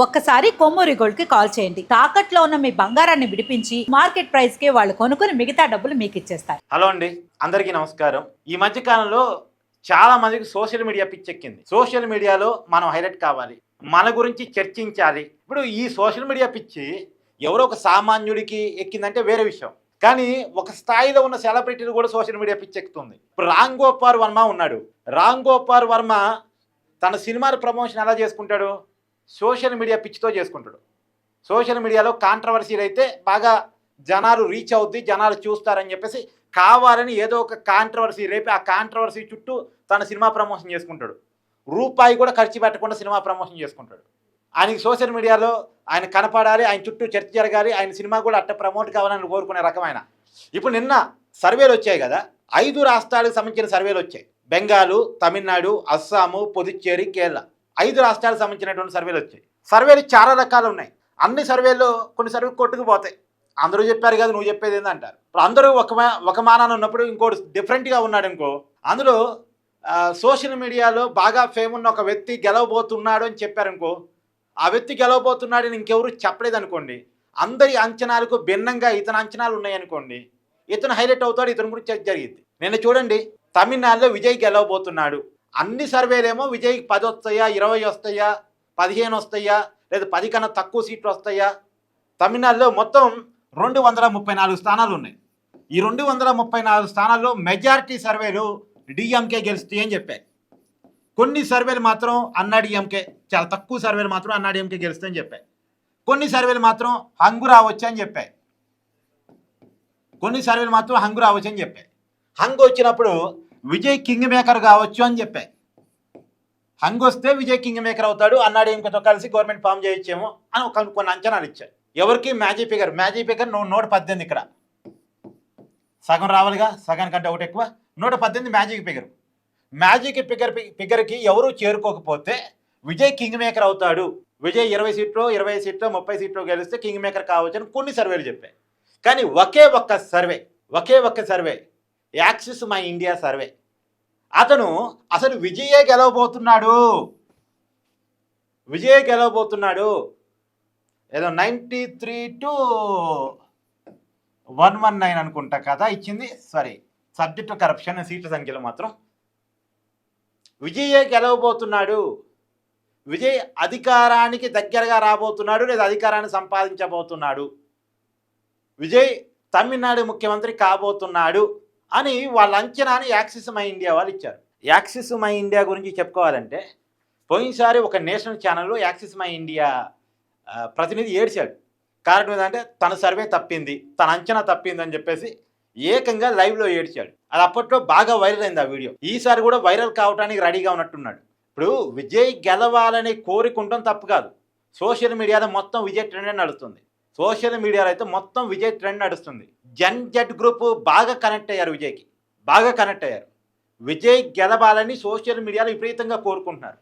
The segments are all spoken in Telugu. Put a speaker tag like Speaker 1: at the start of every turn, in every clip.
Speaker 1: ఒక్కసారి కొమ్మూరి గోల్డ్ కి కాల్ చేయండి. తాకట్లో ఉన్న మీ బంగారాన్ని విడిపించి మార్కెట్ ప్రైస్ కి వాళ్ళు కొనుక్కుని మిగతా డబ్బులు మీకు ఇచ్చేస్తారు.
Speaker 2: హలో అండి, అందరికీ నమస్కారం. ఈ మధ్య కాలంలో చాలా మందికి సోషల్ మీడియా పిచ్చెక్కింది. సోషల్ మీడియాలో మనం హైలైట్ కావాలి, మన గురించి చర్చించాలి. ఇప్పుడు ఈ సోషల్ మీడియా పిచ్చి ఎవరో ఒక సామాన్యుడికి ఎక్కిందంటే వేరే విషయం, కానీ ఒక స్థాయిలో ఉన్న సెలబ్రిటీలు కూడా సోషల్ మీడియా పిచ్చెక్కుతుంది. ఇప్పుడు రామ్ గోపాల్ వర్మ ఉన్నాడు. రామ్ గోపాల్ వర్మ తన సినిమాల ప్రమోషన్ ఎలా చేసుకుంటాడు? సోషల్ మీడియా పిచ్చితో చేసుకుంటాడు. సోషల్ మీడియాలో కాంట్రవర్సీలు అయితే బాగా జనాలు రీచ్ అవుద్ది, జనాలు చూస్తారని చెప్పేసి కావాలని ఏదో ఒక కాంట్రవర్సీ రేపి ఆ కాంట్రవర్సీ చుట్టూ తన సినిమా ప్రమోషన్ చేసుకుంటాడు. రూపాయి కూడా ఖర్చు పెట్టకుండా సినిమా ప్రమోషన్ చేసుకుంటాడు. ఆయనకి సోషల్ మీడియాలో ఆయన కనపడాలి, ఆయన చుట్టూ చర్చ జరగాలి, ఆయన సినిమా కూడా అట్ట ప్రమోట్ కావాలని కోరుకునే రకమైన. ఇప్పుడు నిన్న సర్వేలు వచ్చాయి కదా, 5 రాష్ట్రాలకు సంబంధించిన సర్వేలు వచ్చాయి. బెంగాలు, తమిళనాడు, అస్సాము, పుదుచ్చేరి, కేరళ 5 రాష్ట్రాలకు సంబంధించినటువంటి సర్వేలు వచ్చాయి. సర్వేలు చాలా రకాలు ఉన్నాయి. అన్ని సర్వేల్లో కొన్ని సర్వేలు కొట్టుకుపోతాయి. అందరూ చెప్పారు కదా, నువ్వు చెప్పేది ఏందంటారు. ఇప్పుడు అందరూ ఒక మానాన్ని ఉన్నప్పుడు ఇంకోటి డిఫరెంట్గా ఉన్నాడు అనుకో. అందులో సోషల్ మీడియాలో బాగా ఫేమ్ ఉన్న ఒక వ్యక్తి గెలవబోతున్నాడు అని చెప్పారనుకో, ఆ వ్యక్తి గెలవబోతున్నాడని ఇంకెవరు చెప్పలేదు అనుకోండి, అందరి అంచనాలకు భిన్నంగా ఇతని అంచనాలు ఉన్నాయనుకోండి, ఇతను హైలైట్ అవుతాడు, ఇతని గురించి చర్చ జరిగింది. నిన్న చూడండి, తమిళనాడులో విజయ్ గెలవబోతున్నాడు. అన్ని సర్వేలేమో విజయ్కి 10 వస్తాయా, 20 వస్తాయా, 15 వస్తాయా, లేదా 10 కన్నా తక్కువ సీట్లు వస్తాయా. తమిళనాడులో మొత్తం 234 స్థానాలు ఉన్నాయి. ఈ 234 స్థానాల్లో మెజారిటీ సర్వేలు డిఎంకే గెలుస్తాయి అని చెప్పాయి. కొన్ని సర్వేలు మాత్రం అన్నాడీఎంకే, చాలా తక్కువ సర్వేలు మాత్రం అన్నాడీఎంకే గెలుస్తాయని చెప్పాయి. కొన్ని సర్వేలు మాత్రం హంగు రావచ్చు అని చెప్పాయి. కొన్ని సర్వేలు మాత్రం హంగు రావచ్చు అని చెప్పాయి. హంగు వచ్చినప్పుడు విజయ్ కింగ్ మేకర్ కావచ్చు అని చెప్పాయి. హంగు వస్తే విజయ్ కింగ్ మేకర్ అవుతాడు, అన్నాడీఎంకేతో కలిసి గవర్నమెంట్ ఫామ్ చేయొచ్చేమో అని కొన్ని అంచనాలు ఇచ్చాయి. ఎవరికి? Magic figure 118. ఇక్కడ సగం రావాలిగా, సగానికంటే ఒకటి ఎక్కువ. 118 మ్యాజిక్ ఫిగర్కి ఎవరు చేరుకోకపోతే విజయ్ కింగ్ మేకర్ అవుతాడు. విజయ్ 20 సీట్లు, 25 సీట్లు, 30 సీట్లు గెలిస్తే కింగ్ మేకర్ కావచ్చు అని కొన్ని సర్వేలు చెప్పాయి. కానీ ఒకే ఒక్క survey axis my India survey, అతను అసలు విజయే గెలవబోతున్నాడు ఏదో 93 to 119 అనుకుంటా కదా ఇచ్చింది. సారీ, సబ్జెక్ట్ కరప్షన్, సీట్ల సంఖ్యలో మాత్రం విజయే గెలవబోతున్నాడు. విజయ్ అధికారానికి దగ్గరగా రాబోతున్నాడు, లేదా అధికారాన్ని సంపాదించబోతున్నాడు. విజయ్ తమిళనాడు ముఖ్యమంత్రి కాబోతున్నాడు అని వాళ్ళ అంచనాని యాక్సిస్ మై ఇండియా వాళ్ళు ఇచ్చారు. యాక్సిస్ మై ఇండియా గురించి చెప్పుకోవాలంటే, పోయినసారి ఒక నేషనల్ ఛానల్లో యాక్సిస్ మై ఇండియా ప్రతినిధి ఏడ్చాడు. కారణం ఏంటంటే తన సర్వే తప్పింది, తన అంచనా తప్పింది అని చెప్పేసి ఏకంగా లైవ్లో ఏడ్చాడు. అది అప్పట్లో బాగా వైరల్ అయింది ఆ వీడియో. ఈసారి కూడా వైరల్ కావడానికి రెడీగా ఉన్నట్టున్నాడు. ఇప్పుడు విజయ్ గెలవాలని కోరుకుంటాం తప్పు కాదు. సోషల్ మీడియాలో మొత్తం విజయ్ ట్రెండ్ నడుస్తుంది. సోషల్ మీడియాలో అయితే మొత్తం విజయ్ ట్రెండ్ నడుస్తుంది. జన్ జెడ్ గ్రూప్ బాగా కనెక్ట్ అయ్యారు, విజయ్కి బాగా కనెక్ట్ అయ్యారు. విజయ్ గెలవాలని సోషల్ మీడియాలో విపరీతంగా కోరుకుంటున్నారు.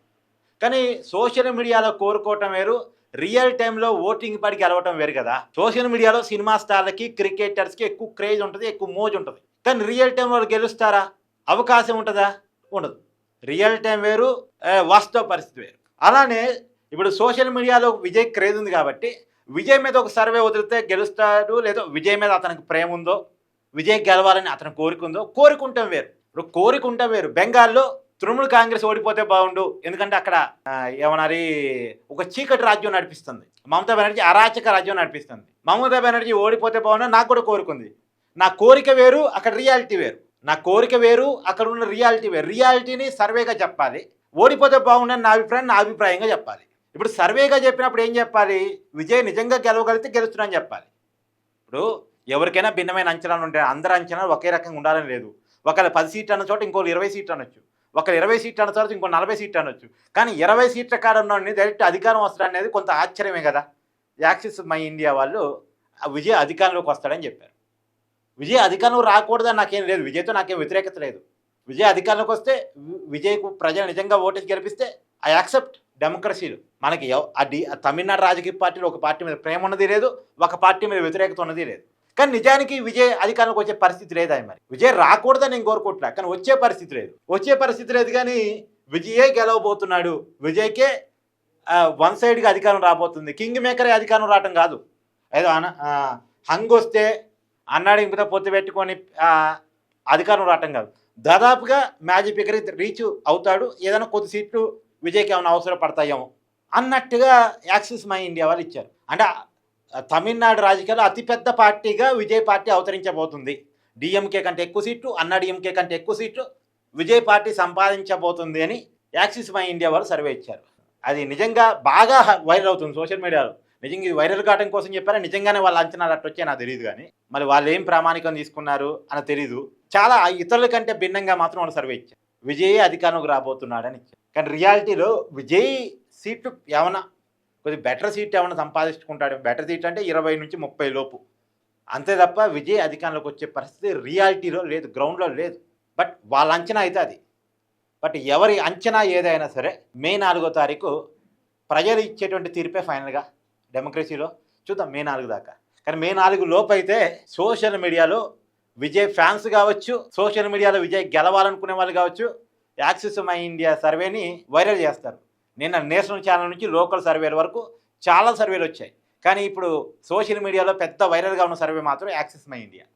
Speaker 2: కానీ సోషల్ మీడియాలో కోరుకోవటం వేరు, రియల్ టైంలో ఓటింగ్ పడి గెలవటం వేరు కదా. సోషల్ మీడియాలో సినిమా స్టార్లకి, క్రికెటర్స్కి ఎక్కువ క్రేజ్ ఉంటుంది, ఎక్కువ మోజు ఉంటుంది. కానీ రియల్ టైంలో గెలుస్తారా? అవకాశం ఉంటుందా? ఉండదు. రియల్ టైం వేరు, వాస్తవ పరిస్థితి వేరు. అలానే ఇప్పుడు సోషల్ మీడియాలో విజయ్ క్రేజ్ ఉంది కాబట్టి విజయ్ మీద ఒక సర్వే వదిలితే గెలుస్తాడు, లేదో విజయ్ మీద అతనికి ప్రేమ ఉందో, విజయ్ గెలవాలని అతను కోరుకుందో, కోరుకుంటాం వేరు. ఇప్పుడు కోరుకుంటాం వేరు. బెంగాల్లో తృణమూల్ కాంగ్రెస్ ఓడిపోతే బాగుండు, ఎందుకంటే అక్కడ ఏమన్నారు, ఒక చీకటి రాజ్యం నడిపిస్తుంది. మమతా బెనర్జీ అరాచక రాజ్యం నడిపిస్తుంది. మమతా బెనర్జీ ఓడిపోతే బాగుండు నాకు కూడా కోరుకుంది. నా కోరిక వేరు, అక్కడ రియాలిటీ వేరు. నా కోరిక వేరు, అక్కడ ఉన్న రియాలిటీ వేరు. రియాలిటీని సర్వేగా చెప్పాలి, ఓడిపోతే బాగుండని నా అభిప్రాయంగా చెప్పాలి. ఇప్పుడు సర్వేగా చెప్పినప్పుడు ఏం చెప్పాలి? విజయ్ నిజంగా గెలవగలిగితే గెలుస్తున్నాని చెప్పాలి. ఇప్పుడు ఎవరికైనా భిన్నమైన అంచనాలు ఉంటాయి. అందరి అంచనాలు ఒకే రకంగా ఉండాలని లేదు. ఒకవేళ 10 సీట్లు అన్న చోట ఇంకో 20 సీట్లు అనొచ్చు, ఒకరు 20 సీట్లు అన్న తర్వాత ఇంకో 40 సీట్లు అనొచ్చు. కానీ 20 సీట్ల కాడ ఉన్న డైరెక్ట్ అధికారం వస్తాడు అనేది కొంత ఆశ్చర్యమే కదా. యాక్సిస్ మై ఇండియా వాళ్ళు విజయ్ అధికారంలోకి వస్తాడని చెప్పారు. విజయ్ అధికారంలో రాకూడదని నాకేం లేదు, విజయ్తో నాకేం వ్యతిరేకత లేదు. విజయ్ అధికారంలోకి వస్తే విజయ్కు ప్రజలు నిజంగా ఓటేసి గెలిపిస్తే ఐ యాక్సెప్ట్. డెమోక్రసీలు మనకి తమిళనాడు రాజకీయ పార్టీలో ఒక పార్టీ మీద ప్రేమ ఉన్నది లేదు, ఒక పార్టీ మీద వ్యతిరేకత ఉన్నది లేదు. కానీ నిజానికి విజయ్ అధికారంలోకి వచ్చే పరిస్థితి లేదా? మరి విజయ్ రాకూడదని నేను కోరుకుంటున్నా, కానీ వచ్చే పరిస్థితి లేదు. కానీ విజయే గెలవబోతున్నాడు, విజయ్కే వన్ సైడ్గా అధికారం రాబోతుంది. కింగ్ మేకరే అధికారం రావటం కాదు, ఏదో హంగ్ వస్తే అన్నాడింపుతో పొత్తు పెట్టుకొని అధికారం రావటం కాదు. దాదాపుగా మ్యాజిక్ ఫిగర్ రీచ్ అవుతాడు. ఏదైనా కొద్ది సీట్లు విజయ్కి ఏమైనా అవసరం పడతాయేమో అన్నట్టుగా యాక్సిస్ మై ఇండియా వాళ్ళు ఇచ్చారు. అంటే తమిళనాడు రాజకీయాల్లో అతిపెద్ద పార్టీగా విజయ్ పార్టీ అవతరించబోతుంది. డిఎంకే కంటే ఎక్కువ సీట్లు, అన్నా డిఎంకే కంటే ఎక్కువ సీట్లు విజయ్ పార్టీ సంపాదించబోతుంది అని యాక్సిస్ మై ఇండియా వాళ్ళు సర్వే ఇచ్చారు. అది నిజంగా బాగా వైరల్ అవుతుంది సోషల్ మీడియాలో. నిజంగా ఇది వైరల్ కావడం కోసం చెప్పారా, నిజంగానే వాళ్ళ అంచనాలు అట్టు వచ్చాయి నాకు తెలియదు. కానీ మరి వాళ్ళు ఏం ప్రామాణికం తీసుకున్నారు అని తెలీదు. చాలా ఇతరుల కంటే భిన్నంగా మాత్రం వాళ్ళు సర్వే ఇచ్చారు. విజయ్ అధికారంలోకి రాబోతున్నాడని ఇచ్చారు. కానీ రియాలిటీలో విజయ్ సీట్లు ఏమైనా కొద్దిగా బెటర్ సీట్ ఏమైనా సంపాదించుకుంటాడు. బెటర్ సీట్ అంటే 20 నుంచి 30 లోపు, అంతే తప్ప విజయ్ అధికారంలోకి వచ్చే పరిస్థితి రియాలిటీలో లేదు, గ్రౌండ్లో లేదు. బట్ వాళ్ళ అంచనా అయితే అది. బట్ ఎవరి అంచనా ఏదైనా సరే మే 4వ తారీఖు ప్రజలు ఇచ్చేటువంటి తీర్పే ఫైనల్గా డెమోక్రసీలో. చూద్దాం మే 4 దాకా. కానీ మే 4 లోపు అయితే సోషల్ మీడియాలో విజయ్ ఫ్యాన్స్ కావచ్చు, సోషల్ మీడియాలో విజయ్ గెలవాలనుకునే వాళ్ళు కావచ్చు, యాక్సిస్ మై ఇండియా సర్వేని వైరల్ చేస్తారు. నిన్న నేషనల్ ఛానల్ నుంచి లోకల్ సర్వేల వరకు చాలా సర్వేలు వచ్చాయి. కానీ ఇప్పుడు సోషల్ మీడియాలో పెద్ద వైరల్గా ఉన్న సర్వే మాత్రం యాక్సిస్ మై ఇండియా.